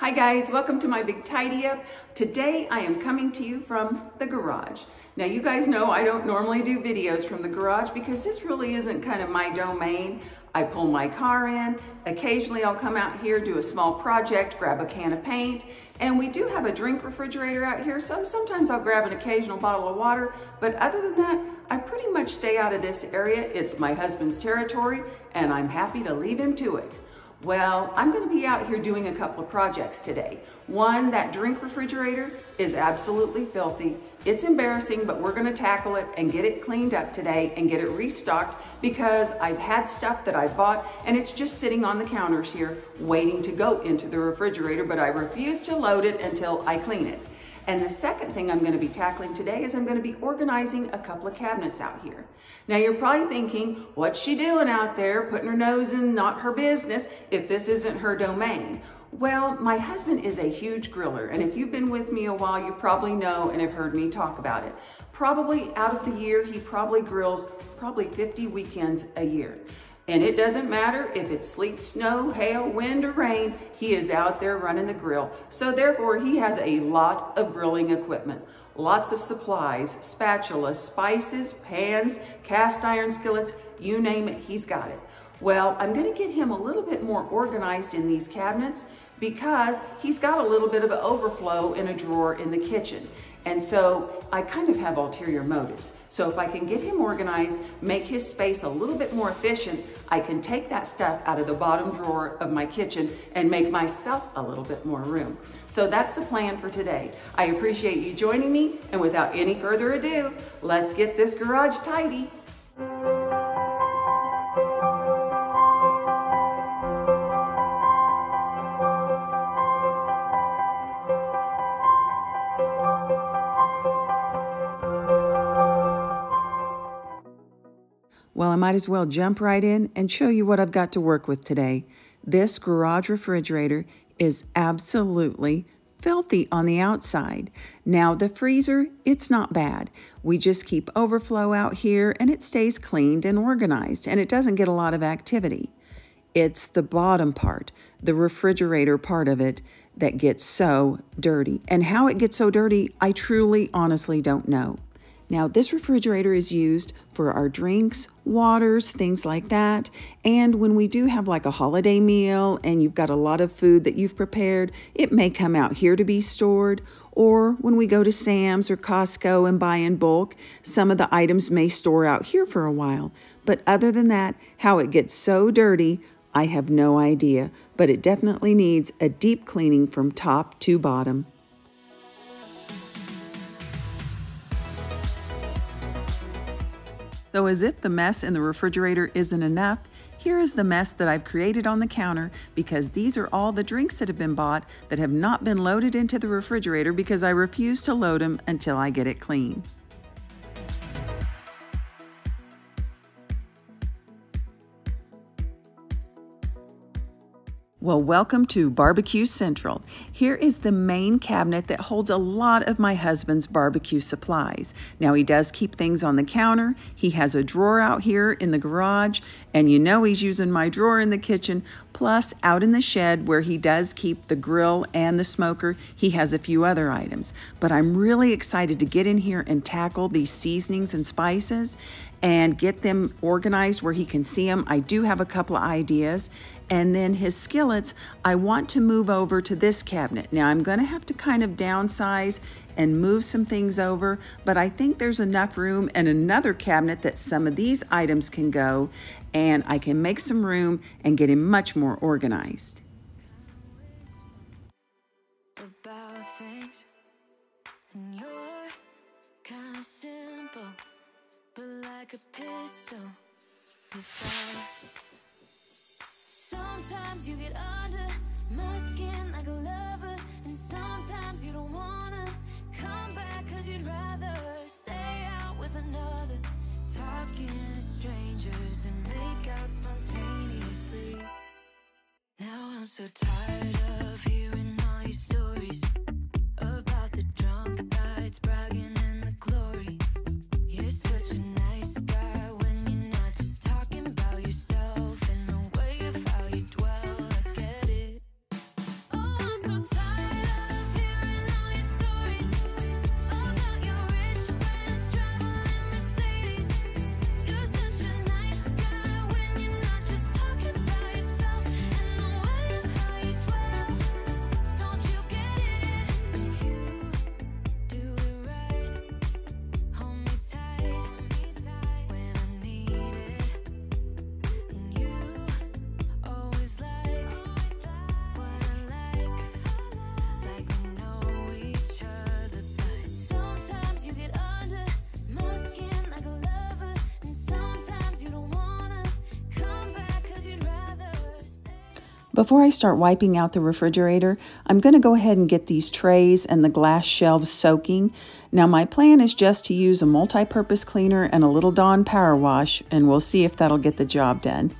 Hi guys, welcome to my big tidy up. Today I am coming to you from the garage. Now you guys know I don't normally do videos from the garage because this really isn't kind of my domain. I pull my car in, occasionally I'll come out here, do a small project, grab a can of paint, and we do have a drink refrigerator out here, so sometimes I'll grab an occasional bottle of water, but other than that, I pretty much stay out of this area. It's my husband's territory, and I'm happy to leave him to it. Well, I'm going to be out here doing a couple of projects today. One, that drink refrigerator is absolutely filthy. It's embarrassing, but we're going to tackle it and get it cleaned up today and get it restocked because I've had stuff that I bought and it's just sitting on the counters here waiting to go into the refrigerator, but I refuse to load it until I clean it. And the second thing I'm going to be tackling today is I'm going to be organizing a couple of cabinets out here. Now you're probably thinking, what's she doing out there, putting her nose in not her business if this isn't her domain? Well, my husband is a huge griller, and if you've been with me a while, you probably know and have heard me talk about it. Probably out of the year, he probably grills 50 weekends a year. And it doesn't matter if it's sleet, snow, hail, wind, or rain, he is out there running the grill. So therefore, he has a lot of grilling equipment. Lots of supplies, spatulas, spices, pans, cast iron skillets, you name it, he's got it. Well, I'm gonna get him a little bit more organized in these cabinets because he's got a little bit of an overflow in a drawer in the kitchen. And so I kind of have ulterior motives. So if I can get him organized, make his space a little bit more efficient, I can take that stuff out of the bottom drawer of my kitchen and make myself a little bit more room. So that's the plan for today. I appreciate you joining me, and without any further ado, let's get this garage tidy. Well, I might as well jump right in and show you what I've got to work with today. This garage refrigerator is absolutely filthy on the outside. Now the freezer, it's not bad. We just keep overflow out here and it stays cleaned and organized and it doesn't get a lot of activity. It's the bottom part, the refrigerator part of it, that gets so dirty. And how it gets so dirty, I truly, honestly don't know. Now, this refrigerator is used for our drinks, waters, things like that. And when we do have like a holiday meal and you've got a lot of food that you've prepared, it may come out here to be stored. Or when we go to Sam's or Costco and buy in bulk, some of the items may store out here for a while. But other than that, how it gets so dirty, I have no idea. But it definitely needs a deep cleaning from top to bottom. So as if the mess in the refrigerator isn't enough, here is the mess that I've created on the counter because these are all the drinks that have been bought that have not been loaded into the refrigerator because I refuse to load them until I get it clean. Well, welcome to Barbecue Central. Here is the main cabinet that holds a lot of my husband's barbecue supplies. Now, he does keep things on the counter. He has a drawer out here in the garage, and you know he's using my drawer in the kitchen. Plus, out in the shed where he does keep the grill and the smoker, he has a few other items. But I'm really excited to get in here and tackle these seasonings and spices and get them organized where he can see them. I do have a couple of ideas. And then his skillets, I want to move over to this cabinet. Now I'm going to have to kind of downsize and move some things over, but I think there's enough room in another cabinet that some of these items can go, and I can make some room and get him much more organized. About things, and you're kind of simple, but like a pistol. Sometimes you get under my skin like a lover, and sometimes you don't wanna come back cause you'd rather stay out with another, talking to strangers and make out spontaneously. Now I'm so tired of hearing all your stories about the drunk nights, bragging in the glory. You're such a nice guy when you're not just talking about yourself and the way of how you dwell. I get it. Oh, I'm so tired. Before I start wiping out the refrigerator, I'm going to go ahead and get these trays and the glass shelves soaking. Now my plan is just to use a multi-purpose cleaner and a little Dawn power wash, and we'll see if that'll get the job done.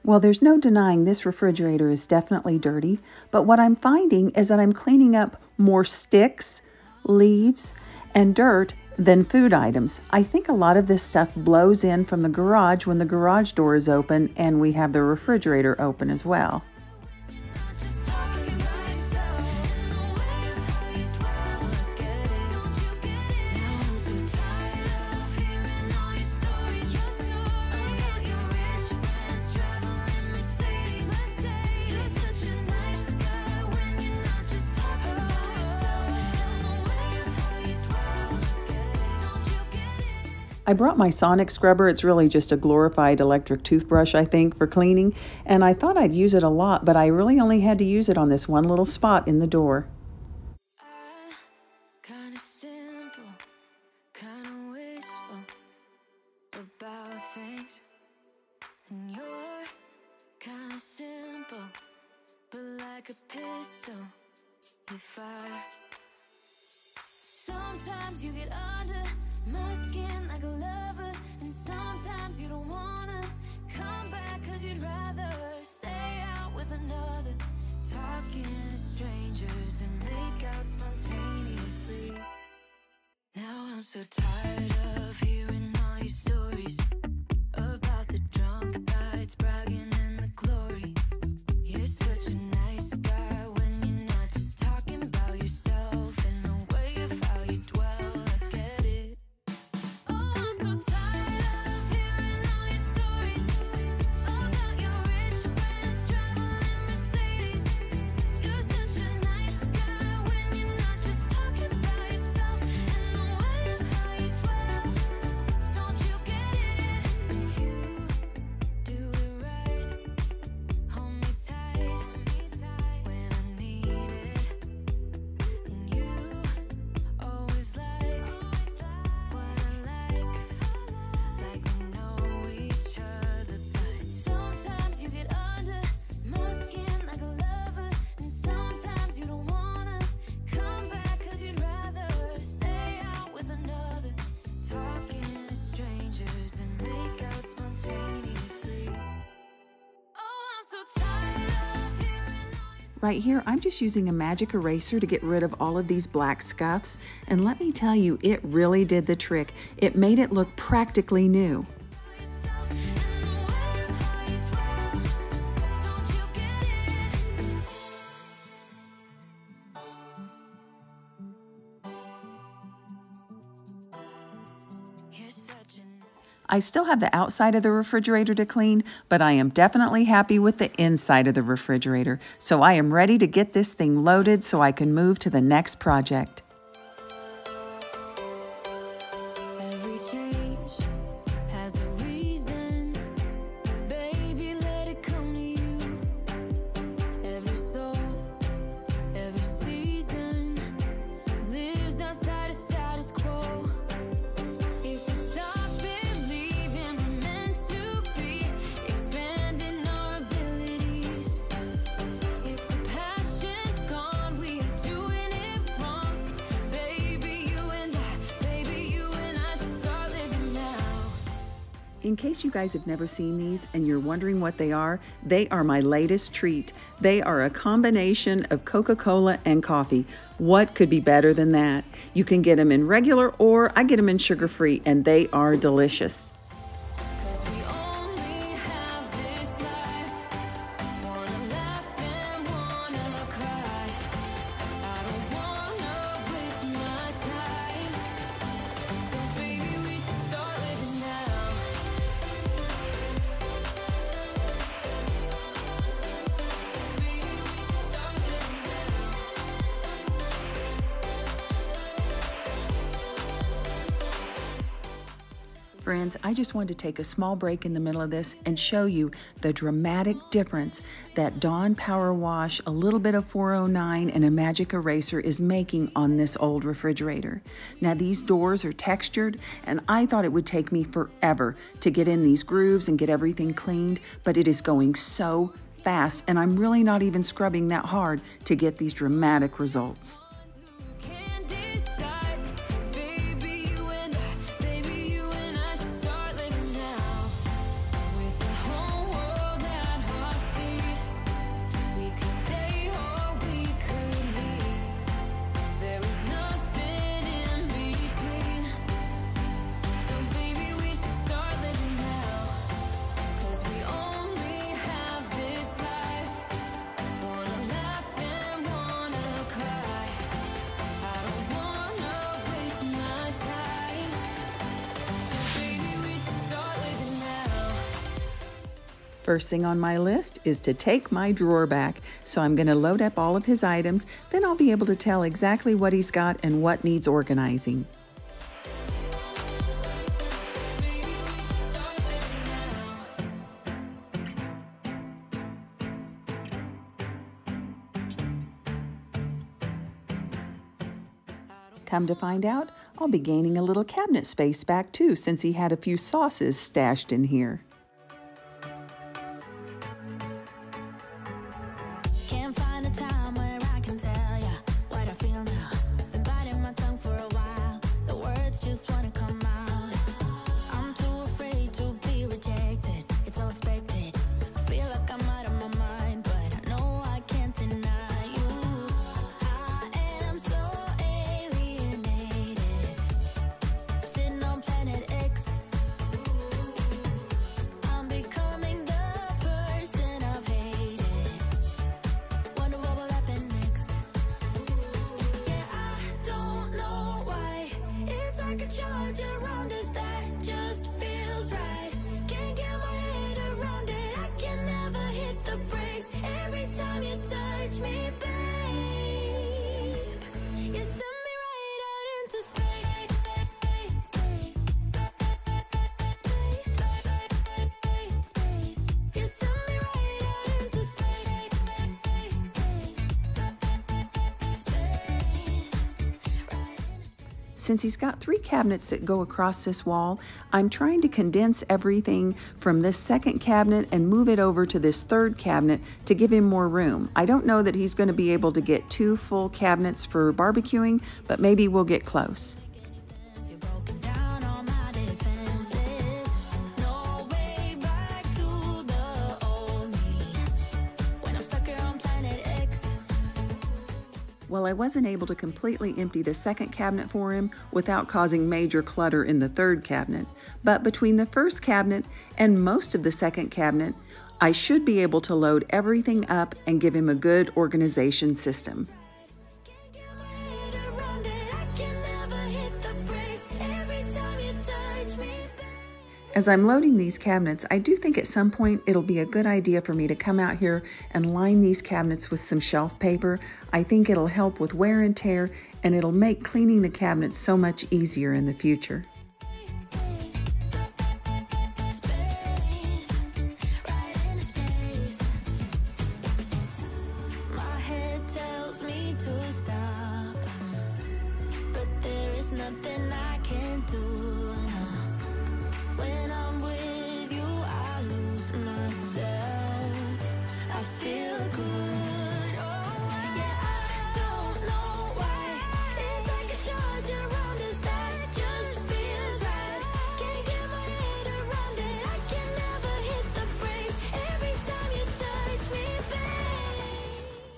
Well, there's no denying this refrigerator is definitely dirty, but what I'm finding is that I'm cleaning up more sticks, leaves, and dirt than food items. I think a lot of this stuff blows in from the garage when the garage door is open and we have the refrigerator open as well. I brought my sonic scrubber. It's really just a glorified electric toothbrush, I think, for cleaning, and I thought I'd use it a lot, but I really only had to use it on this one little spot in the door. Kinda simple, kinda wishful about things, and you're kinda simple, but like a pistol, you fire. Sometimes you get under my skin like a lover, and sometimes you don't wanna come back, cause you'd rather stay out with another, talking to strangers and make out spontaneously. Now I'm so tired of hearing all your stories about the drunk nights, bragging in the glory. You're such a nice guy when you're not just talking about yourself, and the way of how you dwell, I get it. Oh, I'm so tired of hearing all your stories about your rich friends traveling Mercedes. You're such a nice guy when you're not just talking about yourself, and the way of how you dwell, don't you get it? You do it right, hold me tight when I need it, and you always like what I like we know each other. But sometimes you get under my skin like a lover, and sometimes you don't wanna come back, cause you'd rather stay out with another, talking to strangers and make out spontaneously. Oh, I'm so tired of hearing all your Right here, I'm just using a magic eraser to get rid of all of these black scuffs, and let me tell you, it really did the trick. It made it look practically new. yourself, and the way of how you dwell, don't you get it? You're such an I still have the outside of the refrigerator to clean, but I am definitely happy with the inside of the refrigerator. So I am ready to get this thing loaded so I can move to the next project. Every change has a reason. Baby, let it come to you. Every soul, every season lives outside of status quo. If we stop believing we're meant to be, expanding our abilities. If the passion's gone, we are doing it wrong. Baby, you and I just start living now. In case you guys have never seen these and you're wondering what they are my latest treat. They are a combination of Coca-Cola and coffee. What could be better than that? You can get them in regular, or I get them in sugar-free, and they are delicious. 'Cause we only have this life. Wanna laugh and wanna cry. I don't wanna waste my time. So baby, we should start living now. Baby, we should start living now. friends, I just wanted to take a small break in the middle of this and show you the dramatic difference that Dawn Power Wash, a little bit of 409, and a magic eraser is making on this old refrigerator. Now these doors are textured, and I thought it would take me forever to get in these grooves and get everything cleaned, but it is going so fast, and I'm really not even scrubbing that hard to get these dramatic results. First thing on my list is to take my drawer back, so I'm going to load up all of his items, then I'll be able to tell exactly what he's got and what needs organizing. Come to find out, I'll be gaining a little cabinet space back too, since he had a few sauces stashed in here. Since he's got 3 cabinets that go across this wall, I'm trying to condense everything from this second cabinet and move it over to this third cabinet to give him more room. I don't know that he's going to be able to get 2 full cabinets for barbecuing, but maybe we'll get close. Well, I wasn't able to completely empty the second cabinet for him without causing major clutter in the third cabinet, but between the first cabinet and most of the second cabinet, I should be able to load everything up and give him a good organization system. As I'm loading these cabinets, I do think at some point it'll be a good idea for me to come out here and line these cabinets with some shelf paper. I think it'll help with wear and tear, and it'll make cleaning the cabinets so much easier in the future.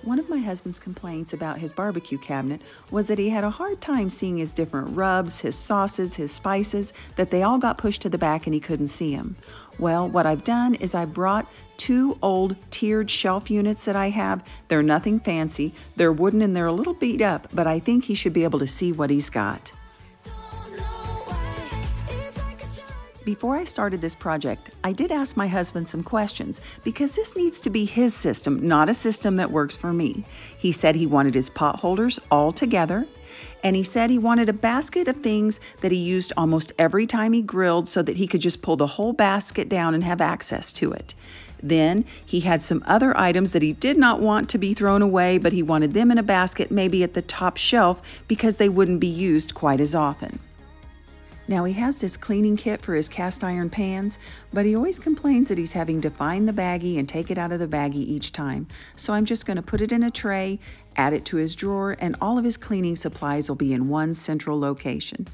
One of my husband's complaints about his barbecue cabinet was that he had a hard time seeing his different rubs, his sauces, his spices, that they all got pushed to the back and he couldn't see them. Well, what I've done is I brought 2 old tiered shelf units that I have. They're nothing fancy. They're wooden and they're a little beat up, but I think he should be able to see what he's got. Before I started this project, I did ask my husband some questions because this needs to be his system, not a system that works for me. He said he wanted his pot holders all together, And he said he wanted a basket of things that he used almost every time he grilled so that he could just pull the whole basket down and have access to it. Then he had some other items that he did not want to be thrown away, but he wanted them in a basket, maybe at the top shelf, because they wouldn't be used quite as often. Now he has this cleaning kit for his cast iron pans, but he always complains that he's having to find the baggie and take it out of the baggie each time. So I'm just going to put it in a tray, add it to his drawer, and all of his cleaning supplies will be in one central location.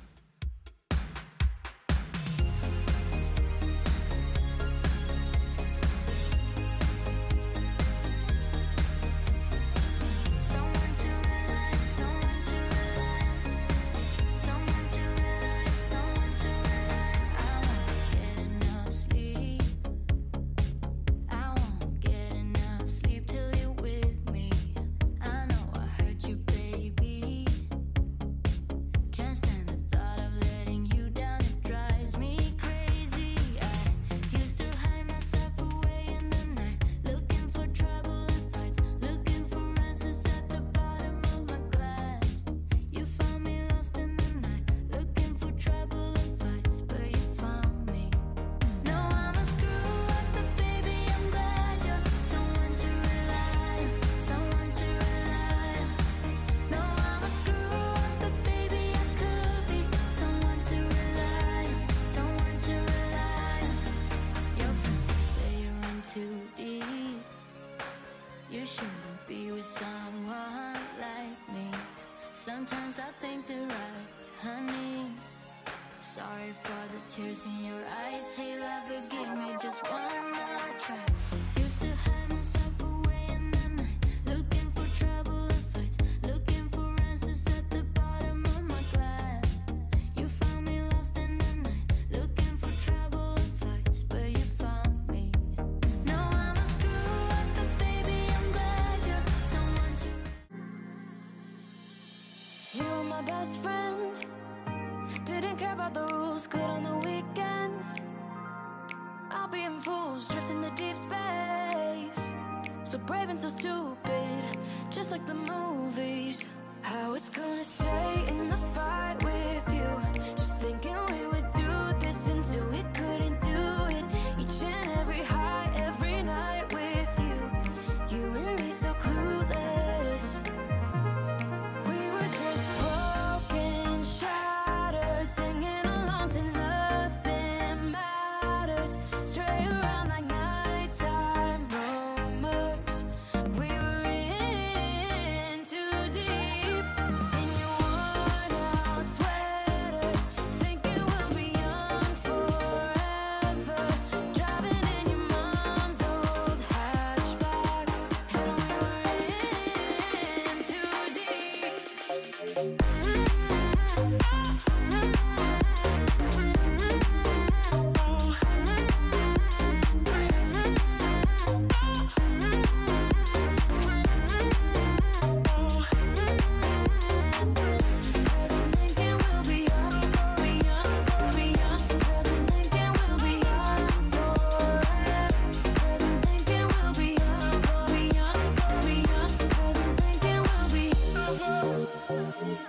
You shouldn't be with someone like me. Sometimes I think they're right, honey. Sorry for the tears in your eyes. Hey, love, forgive me just one more try. Used to hide myself away in the night, looking for trouble and fights, looking for answers at the bottom of my glass. You found me lost in the night, looking for trouble and fights, but you found me. No, I'm a screw up, but baby, I'm glad you're someone to. You were my best friend. Didn't care about the rules, good on the weekends. I'll be in fools, drifting to deep space. So brave and so stupid, just like the movies. I was gonna stay in the fight with you, just thinking we would do this until we couldn't do it. Each and every high, every night with you. You and me so clueless. We were just broken, shattered, singing along to nothing matters. Stray around like nighttime rumors. We were in too deep. In your worn out sweaters, thinking we'll be young forever. Driving in your mom's old hatchback, and we were in too deep.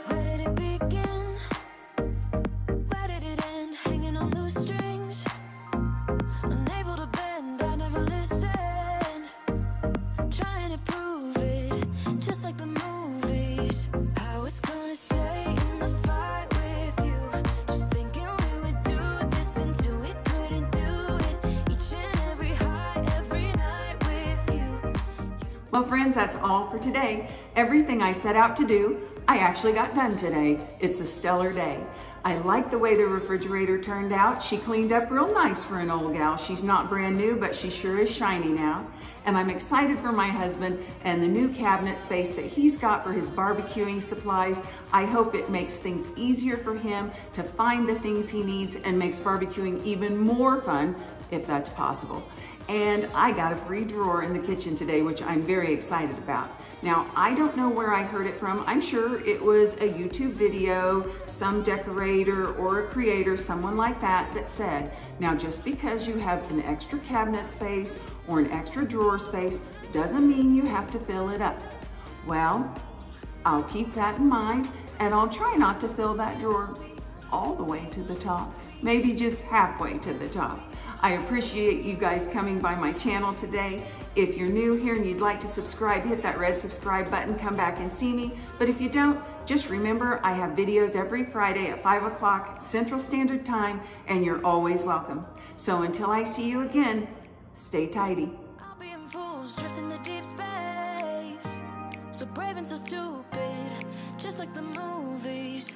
Where did it begin? Where did it end? Hanging on loose strings, unable to bend. I never listened, trying to prove it, just like the movies. I was gonna stay in the fight with you, just thinking we would do this until we couldn't do it. Each and every high, every night with you. Well, friends, that's all for today. Everything I set out to do, I actually got done today. It's a stellar day. I like the way the refrigerator turned out. She cleaned up real nice for an old gal. She's not brand new, but she sure is shiny now. And I'm excited for my husband and the new cabinet space that he's got for his barbecuing supplies. I hope it makes things easier for him to find the things he needs and makes barbecuing even more fun, if that's possible. And I got a free drawer in the kitchen today, which I'm very excited about. Now, I don't know where I heard it from. I'm sure it was a YouTube video, some decorator or a creator, someone like that, that said, now just because you have an extra cabinet space or an extra drawer space doesn't mean you have to fill it up. Well, I'll keep that in mind, and I'll try not to fill that drawer all the way to the top, maybe just halfway to the top. I appreciate you guys coming by my channel today. If you're new here and you'd like to subscribe, hit that red subscribe button, come back and see me. But if you don't, just remember I have videos every Friday at 5 o'clock Central Standard Time, and you're always welcome. So until I see you again, stay tidy. I'll be in fools, drifting to deep space. So brave and so stupid, just like the movies.